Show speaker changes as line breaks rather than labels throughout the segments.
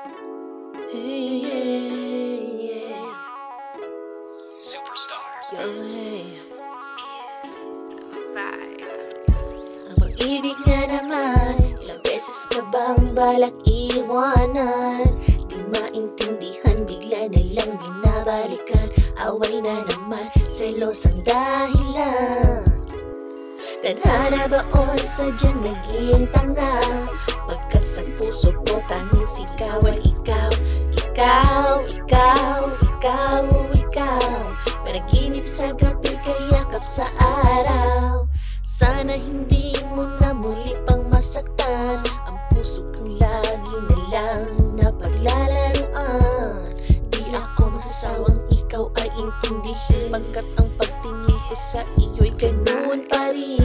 Hey, hey, hey.
Superstars.
Yo, hey.
Is vibe.
Ang pag-ibig nga naman, ilang beses ka bang balak iwanan? Di maintindihan, bigla na lang binabalikan. Away na naman, selos ang dahilan. Tadhana ba o sadyang naging tanga? Pagkat sa puso ko tanging sigawan ikaw. Ikaw, ikaw, ikaw, ikaw. Panaginip sa gabi, kayakap sa araw. Sana hindi mo na muli pang masaktan ang puso kong lagi na lang napaglalaruan. Di ako masasawang ikaw ay intindihin, pagkat ang pagtingin ko sa iyo'y ganoon pa rin.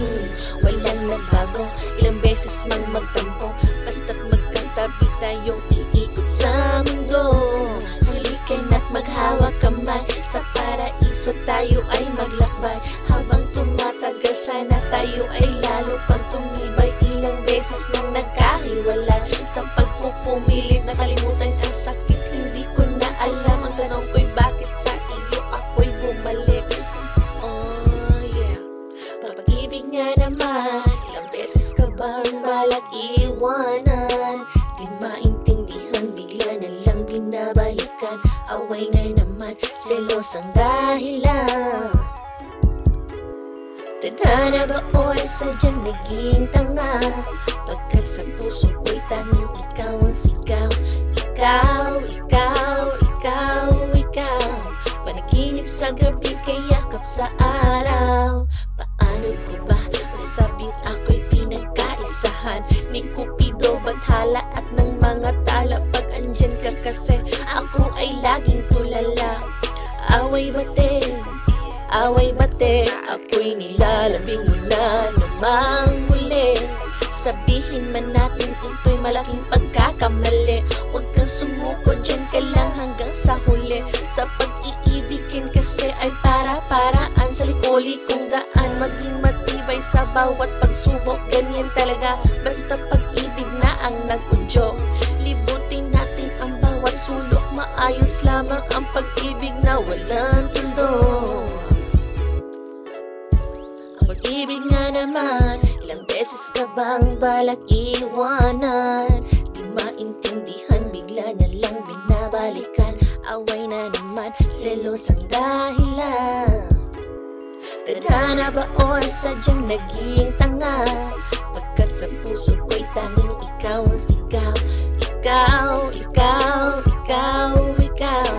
Walang nagbago, ilang beses mang magtampo, basta't magkatabi tayong iikot sa mundo. Halika na't maghawak kamay, sa paraiso tayo ay maglakbay. Habang tumatagal, sana tayo ay lalo pang tumibay. Ilang beses nang nagkahiwalay, sa pagpupumilit nakalimutan ang sakit. Hindi ko na alam, ang tanong ko'y bakit sa iyo ako'y bumalik. Oh yeah. Pag-ibig nga naman, ilang beses ka bang balak iwanan? Di maintindihan, bigla na lang binabalikan. Away na naman, selos ang dahilan. Tadhana ba o'y sadyang naging tanga? Pagkat sa puso ko'y tanging ikaw ang sigaw. Ikaw, ikaw, ikaw, ikaw. Panaginip sa gabi, kayakap sa araw. Paano ko ba masasabing ako'y pinagkaisahan ni Cupido, Bathala at ng mga tala? Pag andyan ka kasi, ako ay laging tulala. Away bate, away bate, ako'y nilalambing mo na namang muli. Sabihin man natin ito'y malaking pagkakamali, huwag kang sumuko, dyan ka lang hanggang sa huli. Sa pag-iibigin kasi ay para-paraan, sa liko-likong daan, maging matibay sa bawat pagsubok. Ganyan talaga, basta pag-ibig na ang nag-udyo. Libutin natin ang bawat sulok, maayos lamang ang pag-ibig na walang tuldok. Ang pag-ibig nga naman, ilang beses ka bang balak iwanan? Di maintindihan, bigla na lang binabalikan. Away na naman, selos ang dahilan. Tadhana ba o'y sadyang naging tanga? Pagkat sa puso ko'y tanging ikaw ang sigaw. Ikaw, ikaw, ikaw, ikaw.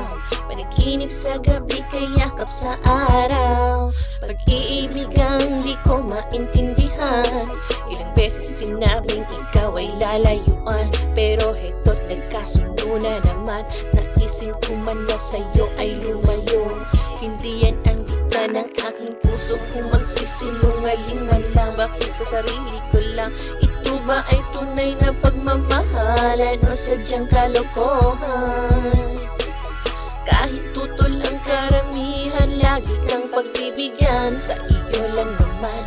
Panaginip sa gabi, kayakap sa araw. Pag-iibig ang di ko maintindihan, ilang beses sinabing ikaw ay lalayuan. Pero heto't nagkasundo na naman, naisin ko man na sa'yo ay lumayo. Hindi yan ang gitna ng aking puso, kung magsisinungaling man lang. Bakit sa sarili ko lang? Ito ba ay tunay na pagmamahalan o sadyang kalokohan? Kahit tutol ang karamihan, lagi kang pagbibigyan, sa iyo lang naman